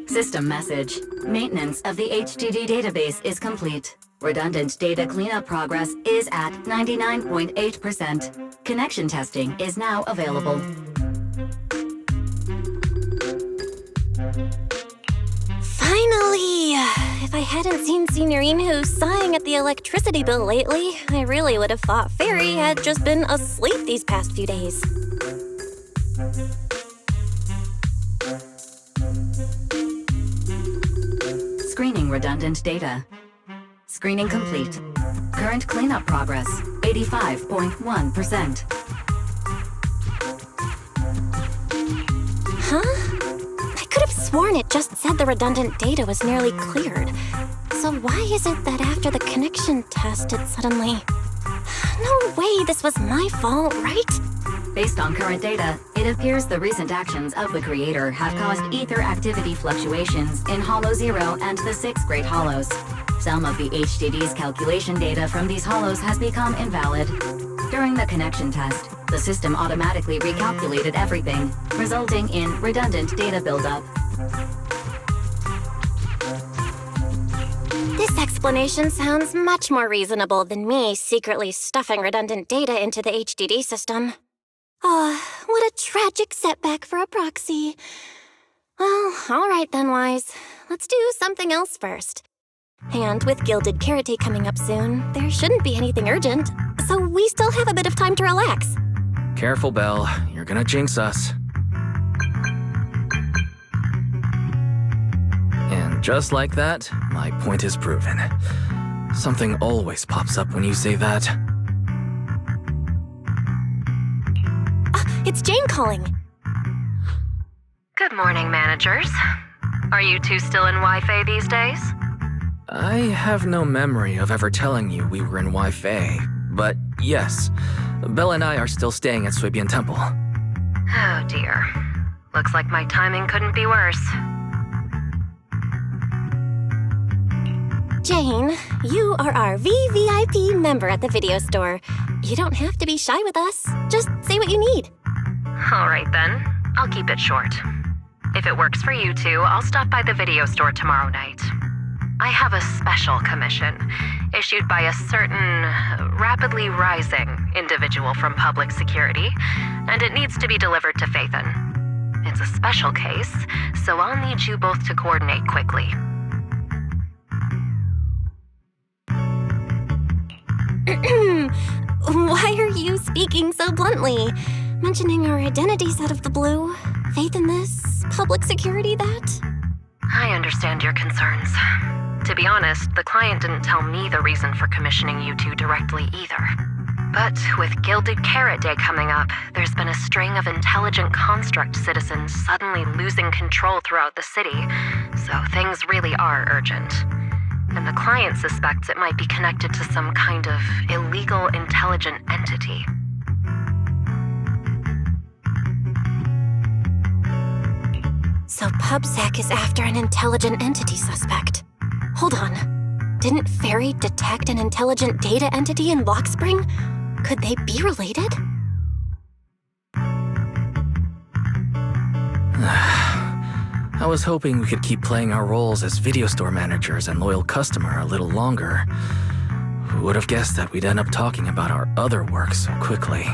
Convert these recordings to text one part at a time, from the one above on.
System message. Maintenance of the HDD database is complete. Redundant data cleanup progress is at 99.8%. Connection testing is now available. Finally! If I hadn't seen Signorine sighing at the electricity bill lately, I really would have thought Fairy had just been asleep these past few days. Screening redundant data. Screening complete. Current cleanup progress, 85.1%. Huh? I could have sworn it just said the redundant data was nearly cleared. So why is it that after the connection test it suddenly... No way this was my fault, right? Based on current data, it appears the recent actions of the creator have caused ether activity fluctuations in Hollow 0 and the 6 Great Hollows. Some of the HDD's calculation data from these hollows has become invalid. During the connection test, the system automatically recalculated everything, resulting in redundant data buildup. This explanation sounds much more reasonable than me secretly stuffing redundant data into the HDD system. Oh, what a tragic setback for a proxy. Well, all right then, Wise. Let's do something else first. And with Gilded Carrot Day coming up soon, there shouldn't be anything urgent, so we still have a bit of time to relax. Careful, Belle. You're gonna jinx us. And just like that, my point is proven. Something always pops up when you say that. It's Jane calling. Good morning, managers. Are you two still in Wi-Fi these days? I have no memory of ever telling you we were in Wi-Fi, but yes, Belle and I are still staying at Swabian Temple. Oh dear. Looks like my timing couldn't be worse. Jane, you are our VVIP member at the video store. You don't have to be shy with us. Just say what you need. All right then, I'll keep it short. If it works for you two, I'll stop by the video store tomorrow night. I have a special commission issued by a certain rapidly rising individual from public security, and it needs to be delivered to Phaethon. It's a special case, so I'll need you both to coordinate quickly. Why are you speaking so bluntly? Mentioning our identities out of the blue? Faith in this? Public security that? I understand your concerns. To be honest, the client didn't tell me the reason for commissioning you two directly either. But with Gilded Carrot Day coming up, there's been a string of intelligent construct citizens suddenly losing control throughout the city, so things really are urgent. And the client suspects it might be connected to some kind of illegal intelligent entity. So PubSec is after an intelligent entity suspect. Hold on. Didn't Fairy detect an intelligent data entity in Lock Spring? Could they be related? I was hoping we could keep playing our roles as video store managers and loyal customer a little longer. Who would have guessed that we'd end up talking about our other work so quickly?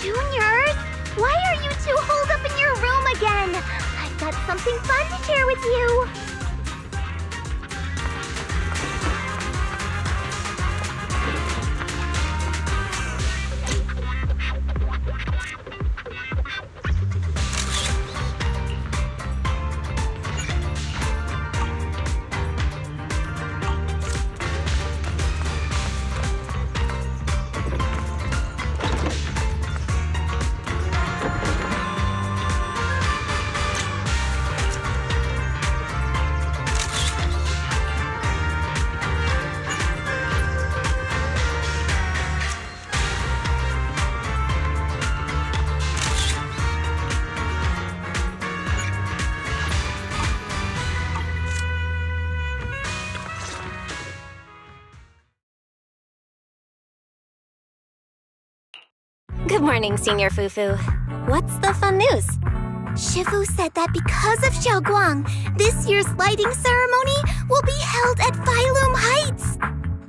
Juniors, why are you two holed up in your room again? I've got something fun to share with you. Good morning, Senior Fufu. What's the fun news? Shifu said that because of Xiaoguang, this year's lighting ceremony will be held at Phylum Heights.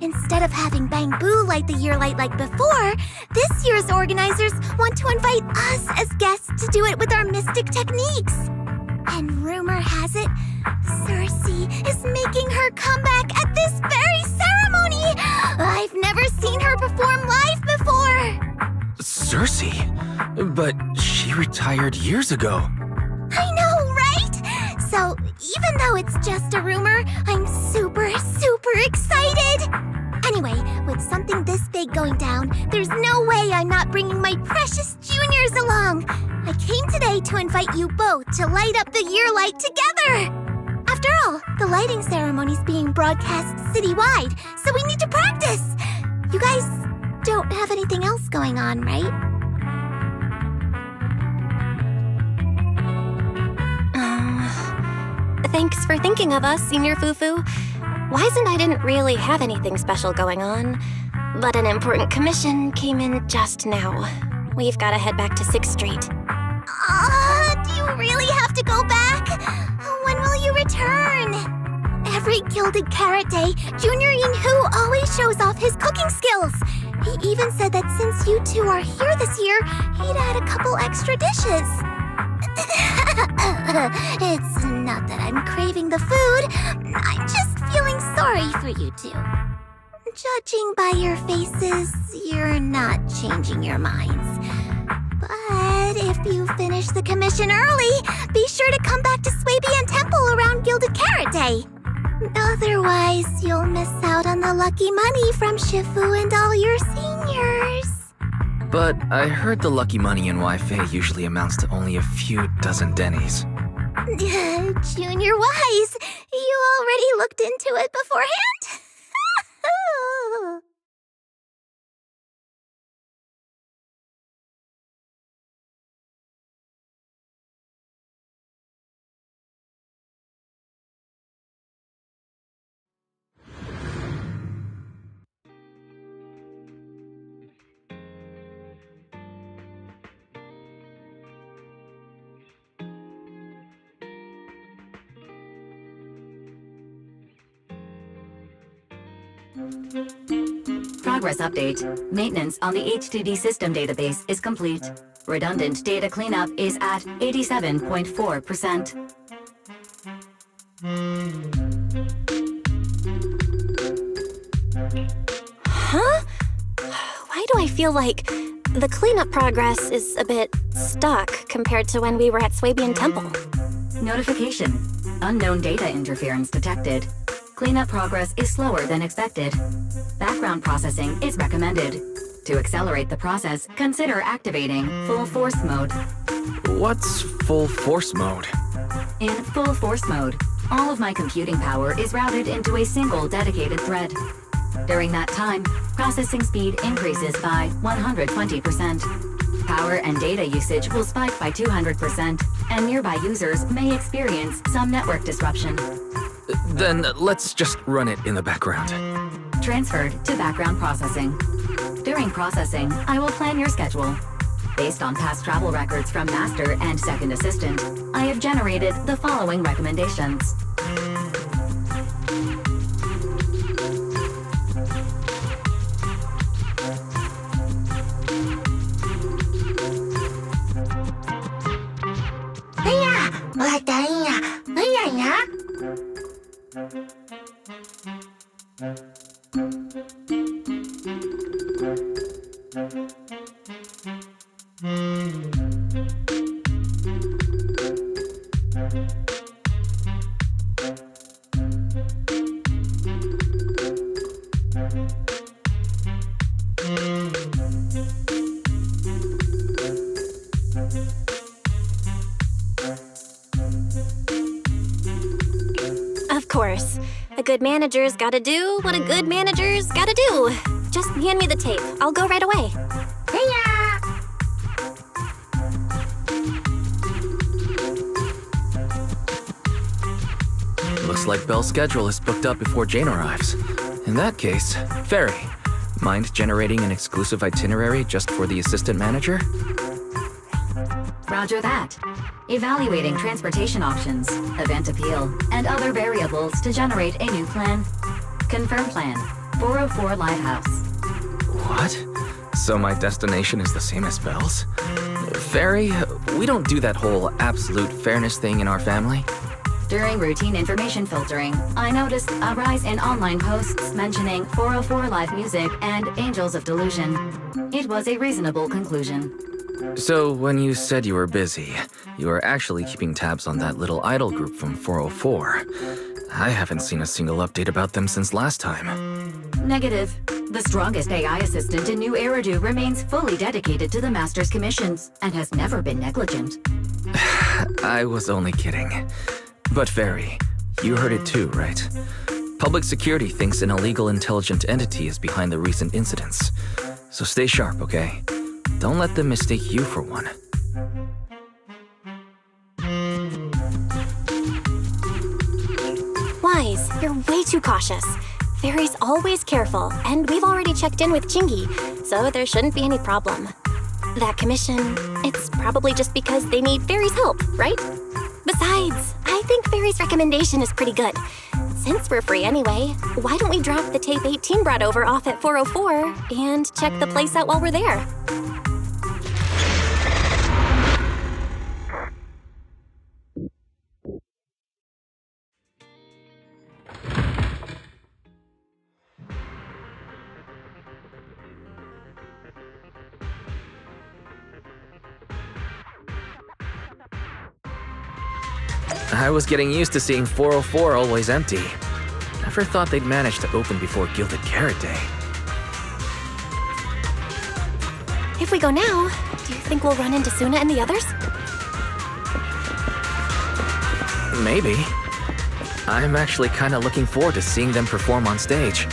Instead of having Bangbu light the year light like before, this year's organizers want to invite us as guests to do it with our mystic techniques. And rumor has it, Cersei is making her comeback at this very ceremony! I've never seen her perform live before! Cersei? But she retired years ago. I know, right? So, even though it's just a rumor, I'm super excited! Anyway, with something this big going down, there's no way I'm not bringing my precious juniors along! I came today to invite you both to light up the year light together! After all, the lighting ceremony's being broadcast citywide, so we need to practice! You guys don't have anything else going on, right? Thanks for thinking of us, Senior Fufu. Wise and I didn't really have anything special going on, but an important commission came in just now. We've got to head back to 6th Street. Do you really have to go back? When will you return? Every Gilded Carrot Day, Junior Yinhu always shows off his cooking skills. He even said that since you two are here this year, he'd add a couple extra dishes. It's not that I'm craving the food. I'm just feeling sorry for you two. Judging by your faces, you're not changing your minds. But if you finish the commission early, be sure to come back to Swabian Temple around Gilded Carrot Day. Otherwise, you'll miss out on the lucky money from Shifu and all your seniors. But I heard the lucky money in Wi-Fi usually amounts to only a few dozen dennies. Junior Wise, you already looked into it beforehand? Progress update. Maintenance on the HDD system database is complete. Redundant data cleanup is at 87.4%. Huh? Why do I feel like the cleanup progress is a bit stuck compared to when we were at Swabian Temple? Notification. Unknown data interference detected. Cleanup progress is slower than expected. Background processing is recommended. To accelerate the process, consider activating full force mode. What's full force mode? In full force mode, all of my computing power is routed into a single dedicated thread. During that time, processing speed increases by 120%. Power and data usage will spike by 200%, and nearby users may experience some network disruption. Then let's just run it in the background. Transferred to background processing. During processing, I will plan your schedule. Based on past travel records from Master and Second Assistant, I have generated the following recommendations. Of course. A good manager's gotta do what a good manager's gotta do. Just hand me the tape. I'll go right away. Looks like Belle's schedule is booked up before Jane arrives. In that case, Ferry, mind generating an exclusive itinerary just for the assistant manager? Roger that. Evaluating transportation options, event appeal, and other variables to generate a new plan. Confirm plan. 404 Lighthouse. What? So my destination is the same as Belle's? Ferry, we don't do that whole absolute fairness thing in our family. During routine information filtering, I noticed a rise in online posts mentioning 404 live music and Angels of Delusion. It was a reasonable conclusion. So when you said you were busy, you were actually keeping tabs on that little idol group from 404. I haven't seen a single update about them since last time. Negative. The strongest AI assistant in New Eridu remains fully dedicated to the Master's commissions and has never been negligent. I was only kidding. But Ferry, you heard it too, right? Public security thinks an illegal intelligent entity is behind the recent incidents. So stay sharp, okay? Don't let them mistake you for one. Wise, you're way too cautious. Fairy's always careful, and we've already checked in with Chingy, so there shouldn't be any problem. That commission, it's probably just because they need Fairy's help, right? Besides, I think Fairy's recommendation is pretty good. Since we're free anyway, why don't we drop the tape 18 brought over off at 404 and check the place out while we're there? I was getting used to seeing 404 always empty. Never thought they'd manage to open before Gilded Carrot Day. If we go now, do you think we'll run into Suna and the others? Maybe. I'm actually kinda looking forward to seeing them perform on stage.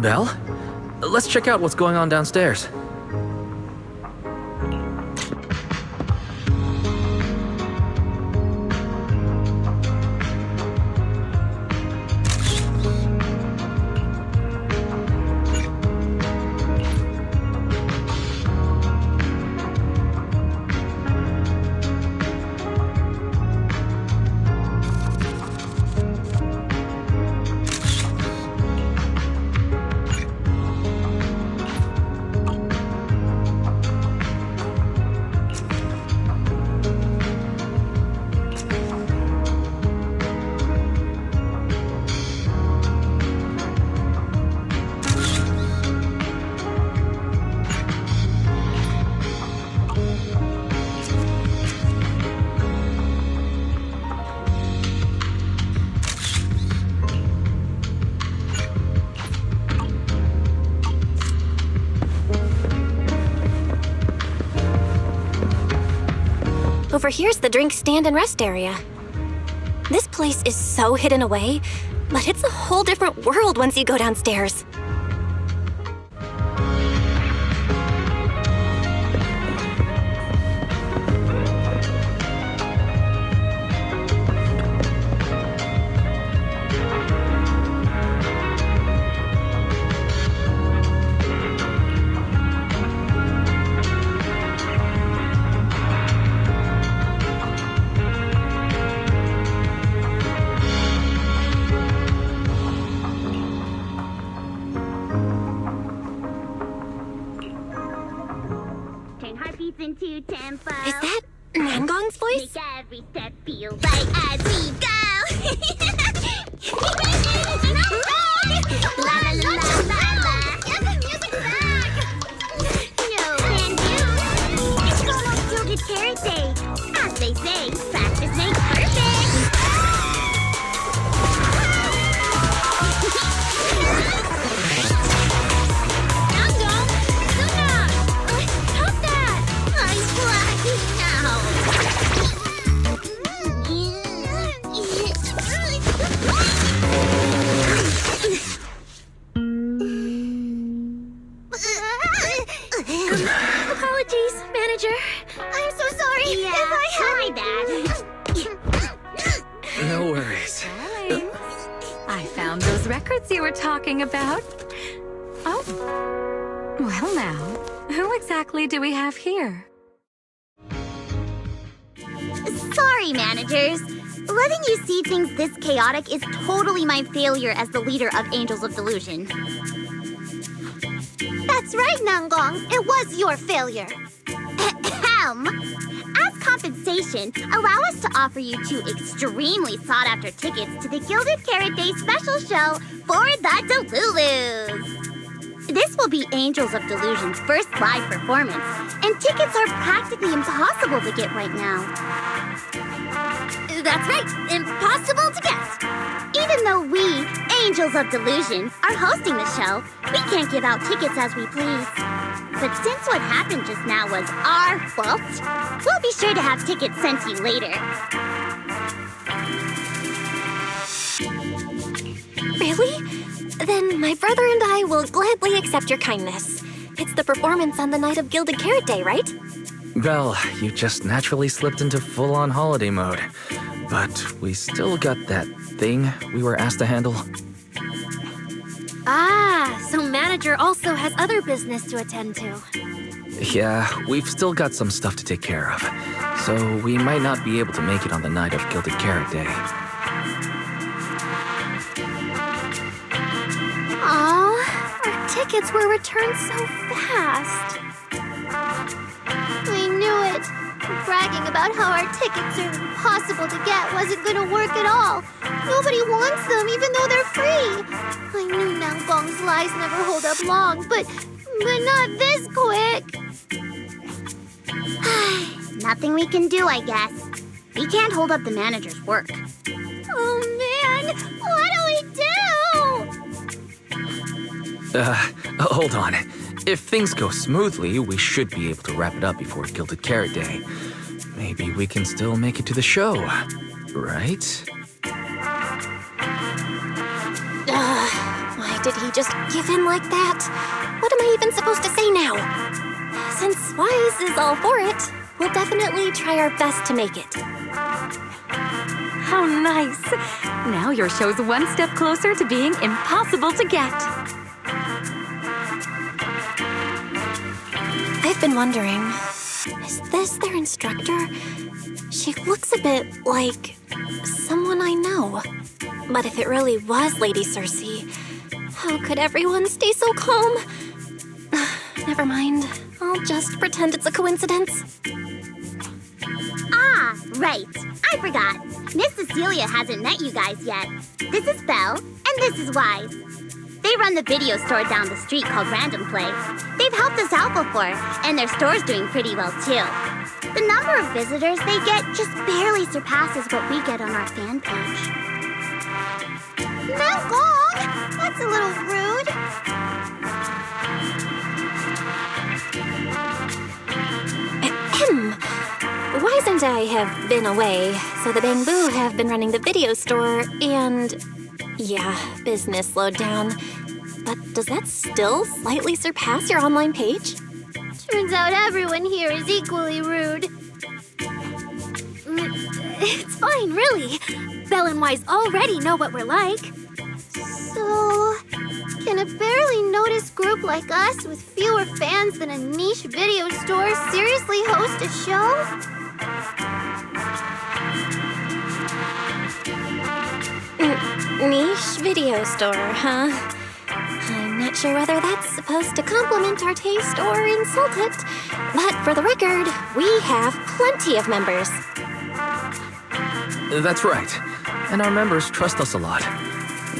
Belle? Let's check out what's going on downstairs. over here's the drink stand and rest area. This place is so hidden away, but it's a whole different world once you go downstairs. Into tempo. Is that Nangong's voice? Make every step feel right as we go. La la la la la. Get the music back. No can do. It's almost Gilded Carrot Day. As they say, practice makes perfect. Apologies, manager. I'm so sorry. Yeah, if I had my No worries. Darling, I found those records you were talking about. Oh. Well now, who exactly do we have here? Sorry, managers. Letting you see things this chaotic is totally my failure as the leader of Angels of Delusion. That's right, Nangong. It was your failure. Ahem. As compensation, allow us to offer you 2 extremely sought-after tickets to the Gilded Carrot Day special show for the Delulus. This will be Angels of Delusion's first live performance, and tickets are practically impossible to get right now. That's right, impossible to get. Even though we, Angels of Delusion, are hosting the show, we can't give out tickets as we please. But since what happened just now was our fault, we'll be sure to have tickets sent to you later. Really? Then my brother and I will gladly accept your kindness. It's the performance on the night of Gilded Carrot Day, right? Well, you just naturally slipped into full-on holiday mode. But we still got that thing we were asked to handle. Ah, so manager also has other business to attend to. Yeah, we've still got some stuff to take care of. So we might not be able to make it on the night of Gilded Carrot Day. Aw, our tickets were returned so fast. We knew it. Bragging about how our tickets are impossible to get wasn't gonna work at all. Nobody wants them, even though they're free. I knew Nangong's lies never hold up long, but not this quick. Nothing we can do, I guess. We can't hold up the manager's work. Oh man, what do we do? Hold on. If things go smoothly, we should be able to wrap it up before Gilded Carrot Day. Maybe we can still make it to the show, right? Why did he just give in like that? What am I even supposed to say now? Since Wise is all for it, we'll definitely try our best to make it. How nice. Now your show's one step closer to being impossible to get. I've been wondering, is this their instructor? She looks a bit like someone I know. But if it really was Lady Cersei, how could everyone stay so calm? Never mind. I'll just pretend it's a coincidence. Ah, right. I forgot. Miss Cecilia hasn't met you guys yet. This is Belle, and this is Wise. They run the video store down the street called Random Play. They've helped us out before, and their store's doing pretty well too. The number of visitors they get just barely surpasses what we get on our fan page. Nangong! That's a little rude. Wise and I have been away, so the Bamboo have been running the video store, and yeah, business slowed down. But does that still slightly surpass your online page? Turns out everyone here is equally rude. It's fine, really. Belle and Wise already know what we're like. So, can a barely noticed group like us with fewer fans than a niche video store seriously host a show? Niche video store, huh? I'm not sure whether that's supposed to compliment our taste or insult it. But for the record, we have plenty of members. That's right. And our members trust us a lot.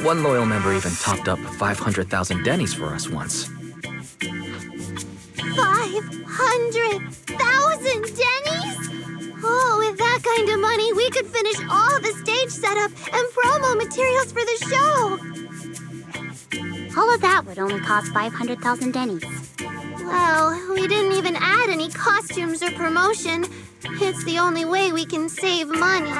One loyal member even topped up 500,000 Denny's for us once. 500,000 Denny's? Oh, with that kind of money, we could finish all the stage setup and promo materials for the show. All of that would only cost 500,000 Denny's. Well, we didn't even add any costumes or promotion. It's the only way we can save money.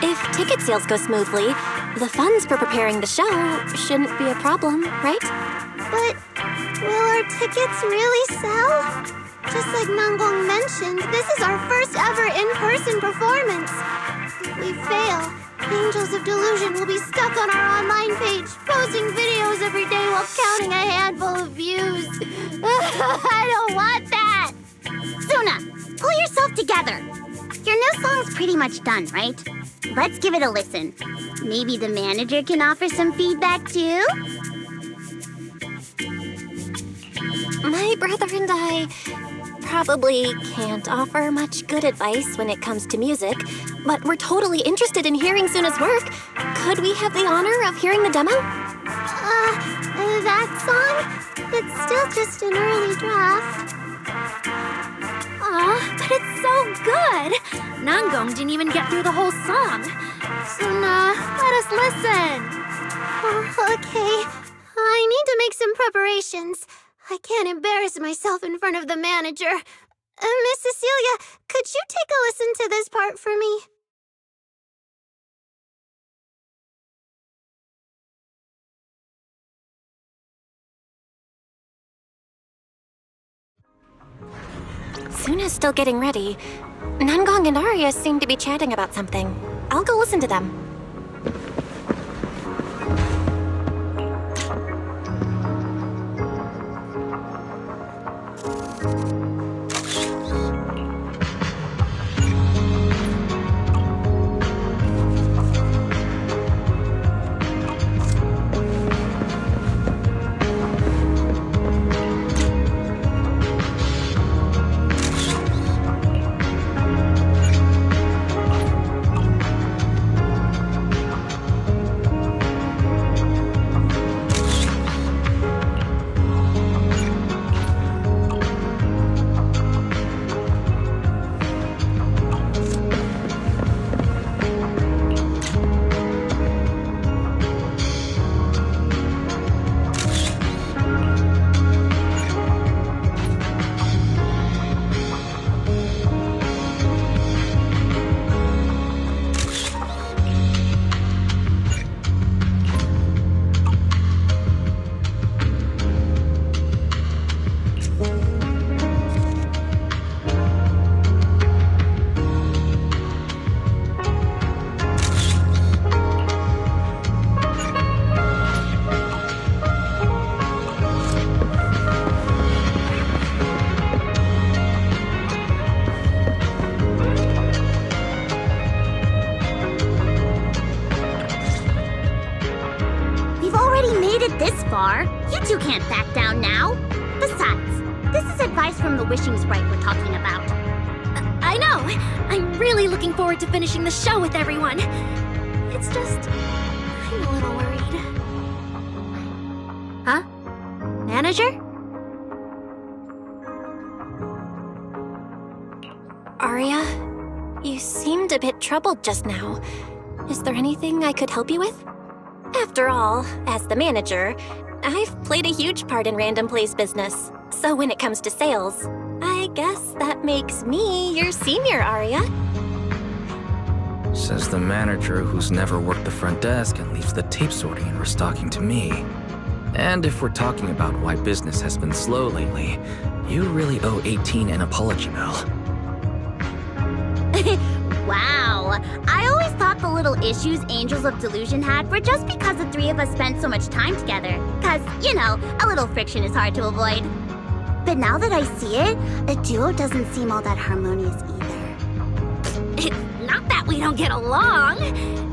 If ticket sales go smoothly, the funds for preparing the show shouldn't be a problem, right? But will our tickets really sell? Just like Nanggong mentioned, this is our first ever in-person performance. If we fail, Angels of Delusion will be stuck on our online page, posting videos every day while counting a handful of views. I don't want that! Suna, pull yourself together. Your new song's pretty much done, right? Let's give it a listen. Maybe the manager can offer some feedback too? My brother and I probably can't offer much good advice when it comes to music, but we're totally interested in hearing Suna's work. Could we have the honor of hearing the demo? That song? It's still just an early draft. Aw, but it's so good! Nanggong didn't even get through the whole song. Suna, let us listen. Okay. I need to make some preparations. I can't embarrass myself in front of the manager. Miss Cecilia, could you take a listen to this part for me? Suna's still getting ready. Nanggong and Arya seem to be chatting about something. I'll go listen to them. This far, you two can't back down now. Besides, this is advice from the wishing sprite we're talking about. I know! I'm really looking forward to finishing the show with everyone. It's just... I'm a little worried. Huh? Manager? Arya, you seemed a bit troubled just now. Is there anything I could help you with? After all, as the manager, I've played a huge part in Random Play's business. So when it comes to sales, I guess that makes me your senior, Arya. Says the manager who's never worked the front desk and leaves the tape sorting and restocking to me. And if we're talking about why business has been slow lately, you really owe 18 an apology, Belle. Wow. I always thought the little issues Angels of Delusion had were just because the three of us spent so much time together. Cause, you know, a little friction is hard to avoid. But now that I see it, a duo doesn't seem all that harmonious either. It's not that we don't get along.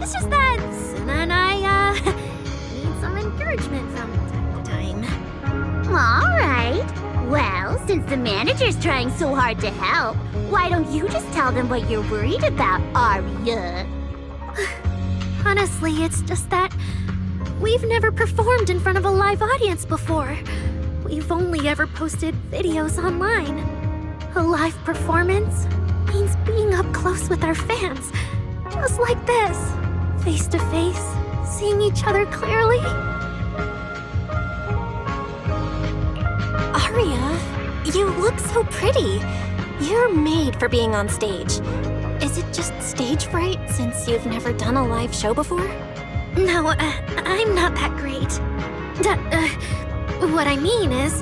It's just that Suna and I, need some encouragement from time to time. Alright. Well, since the manager's trying so hard to help, why don't you just tell them what you're worried about, Arya? Honestly, it's just that we've never performed in front of a live audience before. We've only ever posted videos online. A live performance means being up close with our fans. Just like this, face to face, seeing each other clearly. Arya, you look so pretty. You're made for being on stage. Is it just stage fright since you've never done a live show before? No, I'm not that great. What I mean is,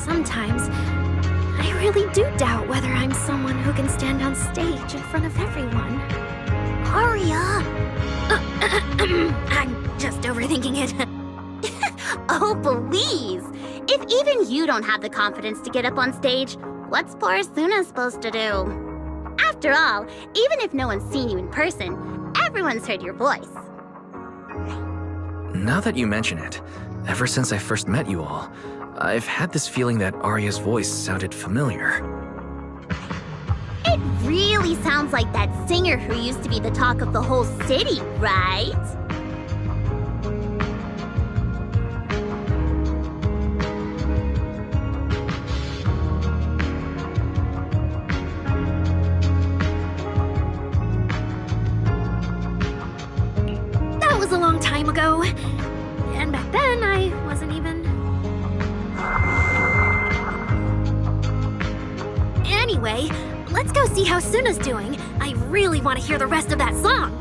sometimes I really do doubt whether I'm someone who can stand on stage in front of everyone. Arya! I'm just overthinking it. Oh, please! If even you don't have the confidence to get up on stage, what's poor Suna supposed to do? After all, even if no one's seen you in person, everyone's heard your voice. Now that you mention it, ever since I first met you all, I've had this feeling that Arya's voice sounded familiar. It really sounds like that singer who used to be the talk of the whole city, right? That was a long time ago. And back then, I wasn't even... Anyway, let's go see how Suna's doing. I really want to hear the rest of that song.